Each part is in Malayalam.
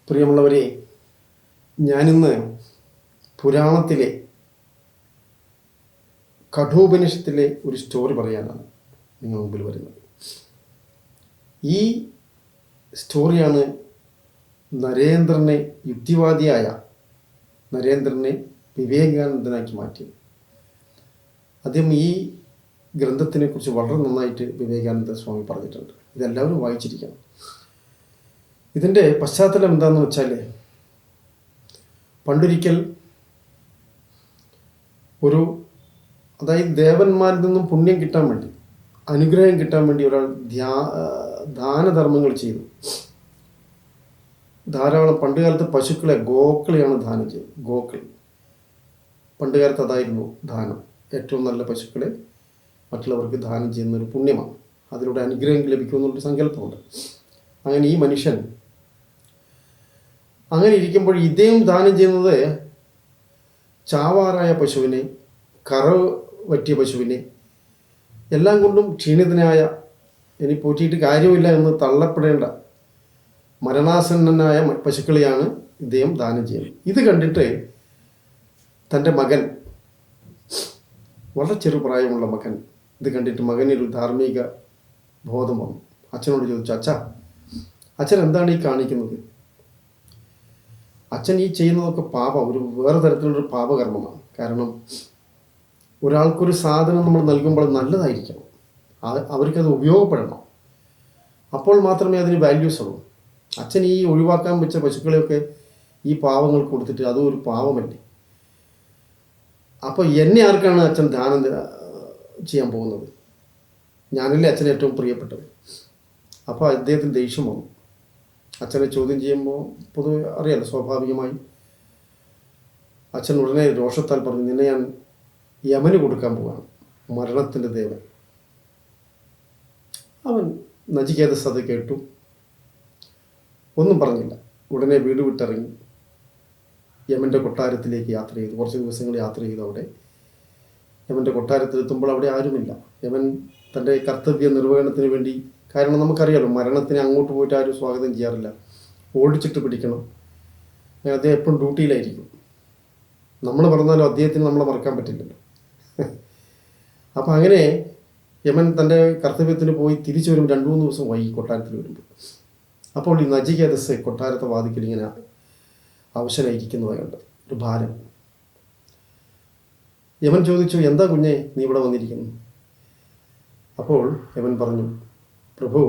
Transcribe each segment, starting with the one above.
പ്രിയമുള്ളവരെ, ഞാനിന്ന് പുരാണത്തിലെ കഠോപനിഷത്തിലെ ഒരു സ്റ്റോറി പറയാനാണ് നിങ്ങൾ മുമ്പിൽ വരുന്നത്. ഈ സ്റ്റോറിയാണ് നരേന്ദ്രനെ, യുക്തിവാദിയായ നരേന്ദ്രനെ വിവേകാനന്ദനാക്കി മാറ്റിയത്. അദ്ദേഹം ഈ ഗ്രന്ഥത്തിനെക്കുറിച്ച് വളരെ നന്നായിട്ട് വിവേകാനന്ദ സ്വാമി പറഞ്ഞിട്ടുണ്ട്. ഇതെല്ലാവരും വായിച്ചിരിക്കണം. ഇതിൻ്റെ പശ്ചാത്തലം എന്താണെന്ന് വെച്ചാൽ, പണ്ടൊരിക്കൽ അതായത് ദേവന്മാരിൽ നിന്നും പുണ്യം കിട്ടാൻ വേണ്ടി, അനുഗ്രഹം കിട്ടാൻ വേണ്ടി ഒരാൾ ദാനധർമ്മങ്ങൾ ചെയ്തു. ധാരാളം പണ്ടുകാലത്ത് പശുക്കളെ, ഗോക്കളെയാണ് ദാനം ചെയ്തത്. ഗോക്കൾ പണ്ടുകാലത്ത് അതായിരുന്നു ദാനം. ഏറ്റവും നല്ല പശുക്കളെ മറ്റുള്ളവർക്ക് ദാനം ചെയ്യുന്നൊരു പുണ്യമാണ്. അതിലൂടെ അനുഗ്രഹം ലഭിക്കുമെന്നുള്ളൊരു സങ്കല്പമുണ്ട്. അങ്ങനെ ഈ മനുഷ്യൻ അങ്ങനെ ഇരിക്കുമ്പോൾ ഇദ്ദേഹം ദാനം ചെയ്യുന്നത് ചാവാറായ പശുവിനെ, കറ പറ്റിയ പശുവിനെ, എല്ലാം കൊണ്ടും ക്ഷീണിതനായ, ഇനി പോറ്റിയിട്ട് കാര്യമില്ല എന്ന് തള്ളപ്പെടേണ്ട മരണാസന്നനായ പശുക്കളെയാണ് ഇദ്ദേഹം ദാനം ചെയ്യുന്നത്. ഇത് കണ്ടിട്ട് തൻ്റെ മകൻ, വളരെ ചെറുപ്രായമുള്ള മകൻ, ഇത് കണ്ടിട്ട് മകനൊരു ധാർമ്മിക ബോധം വന്നു. അച്ഛനോട് ചോദിച്ചു, അച്ഛൻ എന്താണ് ഈ കാണിക്കുന്നത്? അച്ഛൻ ഈ ചെയ്യുന്നതൊക്കെ വേറെ തരത്തിലുള്ളൊരു പാപകർമ്മമാണ്. കാരണം ഒരാൾക്കൊരു സാധനം നമ്മൾ നൽകുമ്പോൾ നല്ലതായിരിക്കണം, അവർക്കത് ഉപയോഗപ്പെടണം. അപ്പോൾ മാത്രമേ അതിന് വാല്യൂസ് ഉള്ളൂ. അച്ഛൻ ഈ ഒഴിവാക്കാൻ വെച്ച പശുക്കളെയൊക്കെ ഈ പാവങ്ങൾ കൊടുത്തിട്ട് അതും ഒരു പാവമല്ലേ? അപ്പോൾ എന്നെ ആർക്കാണ് അച്ഛൻ ദാനം ചെയ്യാൻ പോകുന്നത്? ഞാനല്ലേ അച്ഛന് ഏറ്റവും പ്രിയപ്പെട്ടത്. അപ്പോൾ അദ്ദേഹത്തിന് ദേഷ്യം വന്നു. അച്ഛനെ ചോദ്യം ചെയ്യുമ്പോൾ പൊതുവെ അറിയാലോ, സ്വാഭാവികമായി അച്ഛൻ ഉടനെ രോഷത്താൽ പറഞ്ഞു, നിന്നെ ഞാൻ യമന് കൊടുക്കാൻ പോവാണ്, മരണത്തിൻ്റെ ദേവൻ. അവൻ നചികേതസ് അത് കേട്ടു, ഒന്നും പറഞ്ഞില്ല. ഉടനെ വീട് വിട്ടിറങ്ങി യമൻ്റെ കൊട്ടാരത്തിലേക്ക് യാത്ര ചെയ്തു. കുറച്ച് ദിവസങ്ങൾ യാത്ര ചെയ്തു. അവിടെ യമൻ്റെ കൊട്ടാരത്തിലെത്തുമ്പോൾ അവിടെ ആരുമില്ല. യമൻ തൻ്റെ കർത്തവ്യ നിർവഹണത്തിന് വേണ്ടി, കാരണം നമുക്കറിയാലോ, മരണത്തിന് അങ്ങോട്ട് പോയിട്ട് ആരും സ്വാഗതം ചെയ്യാറില്ല, ഓടിച്ചിട്ട് പിടിക്കണം. അദ്ദേഹം എപ്പോഴും ഡ്യൂട്ടിയിലായിരിക്കും. നമ്മൾ പറഞ്ഞാലും അദ്ദേഹത്തിന് നമ്മളെ മറക്കാൻ പറ്റില്ലല്ലോ. അപ്പം അങ്ങനെ യമൻ തൻ്റെ കർത്തവ്യത്തിന് പോയി തിരിച്ചു വരും. 2-3 ദിവസം വൈകി കൊട്ടാരത്തിൽ വരുമ്പോൾ. അപ്പോൾ ഈ നചികേതസ് കൊട്ടാരത്തെ വാതിക്കൽ ഇങ്ങനെ അവശനായിരിക്കുന്നതായി കണ്ട് ഒരു ഭാരം. യമൻ ചോദിച്ചു, എന്താ കുഞ്ഞെ നീ ഇവിടെ വന്നിരിക്കുന്നു? അപ്പോൾ യമൻ പറഞ്ഞു, പ്രഭു,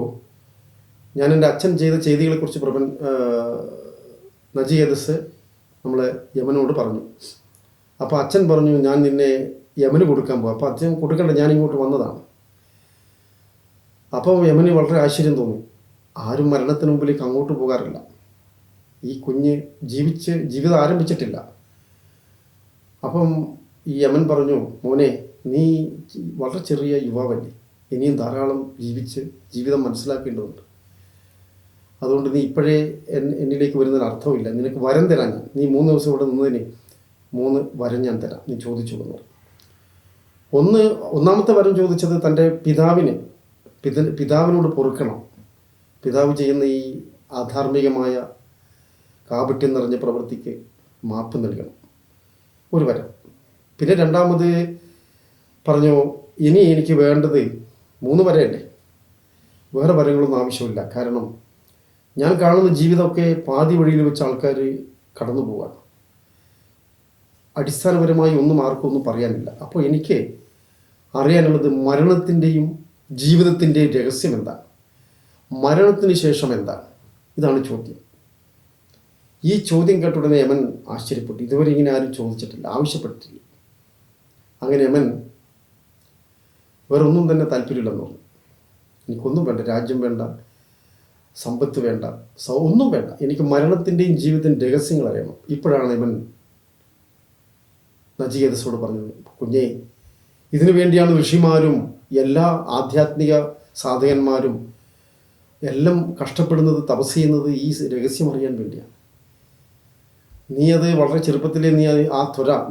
ഞാൻ എൻ്റെ അച്ഛൻ ചെയ്ത ചെയ്തികളെക്കുറിച്ച് നചികേതസ് നമ്മളെ യമനോട് പറഞ്ഞു. അപ്പോൾ അച്ഛൻ പറഞ്ഞു, ഞാൻ നിന്നെ യമന് കൊടുക്കാൻ പോകും. അപ്പോൾ അച്ഛൻ കൊടുക്കണ്ട, ഞാൻ ഇങ്ങോട്ട് വന്നതാണ്. അപ്പോൾ യമന് വളരെ ആശ്ചര്യം തോന്നി. ആരും മരണത്തിന് മുമ്പിലേക്ക് അങ്ങോട്ട് പോകാറില്ല. ഈ കുഞ്ഞ് ജീവിതം ആരംഭിച്ചിട്ടില്ല. അപ്പം ഈ യമൻ പറഞ്ഞു, മോനെ, നീ വളരെ ചെറിയ യുവാവല്ലേ, ഇനിയും ധാരാളം ജീവിതം മനസ്സിലാക്കേണ്ടതുണ്ട്. അതുകൊണ്ട് നീ ഇപ്പോഴേ എന്നിലേക്ക് വരുന്നതിന് അർത്ഥമില്ല. നിനക്ക് വരം തരാൻ ഞാൻ, നീ 3 ദിവസം ഇവിടെ നിന്നതിന് 3 വരം ഞാൻ തരാം, നീ ചോദിച്ചു എന്ന്. ഒന്നാമത്തെ വരം ചോദിച്ചത് തൻ്റെ പിതാവിനോട് പൊറുക്കണം. പിതാവ് ചെയ്യുന്ന ഈ ആധാർമികമായ കാപട്യം നിറഞ്ഞ പ്രവൃത്തിക്ക് മാപ്പ് നൽകണം, ഒരു വരം. പിന്നെ രണ്ടാമത് പറഞ്ഞു, ഇനി എനിക്ക് വേണ്ടത് 3 വരയല്ലേ, വേറെ വരങ്ങളൊന്നും ആവശ്യമില്ല. കാരണം ഞാൻ കാണുന്ന ജീവിതമൊക്കെ പാതി വഴിയിൽ വെച്ച് ആൾക്കാർ കടന്നു പോവാണ്. അടിസ്ഥാനപരമായി ആർക്കും ഒന്നും പറയാനില്ല. അപ്പോൾ എനിക്ക് അറിയാനുള്ളത് മരണത്തിൻ്റെയും ജീവിതത്തിൻ്റെയും രഹസ്യം എന്താണ്, മരണത്തിന് ശേഷം എന്താണ്, ഇതാണ് ചോദ്യം. ഈ ചോദ്യം കേട്ട ഉടനെ യമൻ ആശ്ചര്യപ്പെട്ടു. ഇതുവരെ ഇങ്ങനെ ആരും ചോദിച്ചിട്ടില്ല, ആവശ്യപ്പെട്ടിട്ടില്ല. അങ്ങനെ യമൻ വേറെ ഒന്നും തന്നെ താല്പര്യമില്ലെന്ന് പറഞ്ഞു. എനിക്കൊന്നും വേണ്ട, രാജ്യം വേണ്ട, സമ്പത്ത് വേണ്ട, ഒന്നും വേണ്ട, എനിക്ക് മരണത്തിൻ്റെയും ജീവിതത്തിൻ്റെ രഹസ്യങ്ങൾ അറിയണം. ഇപ്പോഴാണ് യമൻ നചികേതസോട് പറഞ്ഞത്, കുഞ്ഞേ, ഇതിനു വേണ്ടിയാണ് ഋഷിമാരും എല്ലാ ആധ്യാത്മിക സാധകന്മാരും എല്ലാം കഷ്ടപ്പെടുന്നത്, തപസ് ചെയ്യുന്നത്, ഈ രഹസ്യം അറിയാൻ വേണ്ടിയാണ്. നീ അത് വളരെ ചെറുപ്പത്തിലേ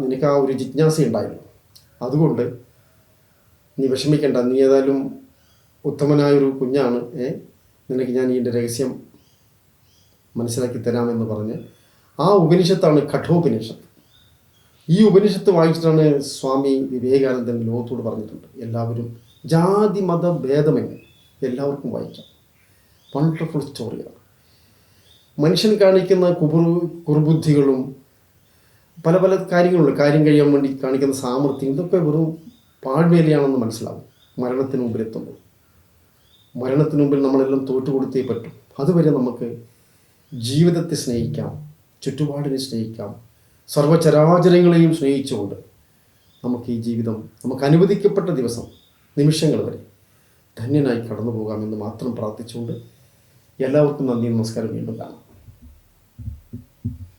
നിനക്ക് ആ ഒരു ജിജ്ഞാസ ഉണ്ടായിരുന്നു. അതുകൊണ്ട് നീ വിഷമിക്കേണ്ട, നീ ഏതായാലും ഉത്തമനായൊരു കുഞ്ഞാണ്. നിനക്ക് ഞാൻ ഇതിൻ്റെ രഹസ്യം മനസ്സിലാക്കി തരാമെന്ന് പറഞ്ഞ് ആ ഉപനിഷത്താണ് കഠോപനിഷത്ത്. ഈ ഉപനിഷത്ത് വായിച്ചിട്ടാണ് സ്വാമി വിവേകാനന്ദൻ ലോകത്തോട് പറഞ്ഞിട്ടുണ്ട്, എല്ലാവരും ജാതി മത ഭേദമെന്ന് എല്ലാവർക്കും വായിക്കാം. വണ്ടർഫുൾ സ്റ്റോറിയാണ്. മനുഷ്യൻ കാണിക്കുന്ന കുറുബുദ്ധികളും പല പല കാര്യങ്ങളുണ്ട്, കാര്യം കഴിയാൻ വേണ്ടി കാണിക്കുന്ന സാമർഥ്യം, ഇതൊക്കെ വെറും പാഴ്വേലയാണെന്ന് മനസ്സിലാവും മരണത്തിന് മുമ്പിൽ എത്തുമ്പോൾ. മരണത്തിന് മുമ്പിൽ നമ്മളെല്ലാം തോറ്റുകൊടുത്തേ പറ്റും. അതുവരെ നമുക്ക് ജീവിതത്തെ സ്നേഹിക്കാം, ചുറ്റുപാടിനെ സ്നേഹിക്കാം, സർവ്വചരാചരങ്ങളെയും സ്നേഹിച്ചുകൊണ്ട് നമുക്ക് ഈ ജീവിതം, നമുക്ക് അനുവദിക്കപ്പെട്ട ദിവസം, നിമിഷങ്ങൾ വരെ ധന്യനായി കടന്നു പോകാമെന്ന് മാത്രം പ്രാർത്ഥിച്ചുകൊണ്ട് എല്ലാവർക്കും നന്ദി, നമസ്കാരം. വീണ്ടും കാണാം.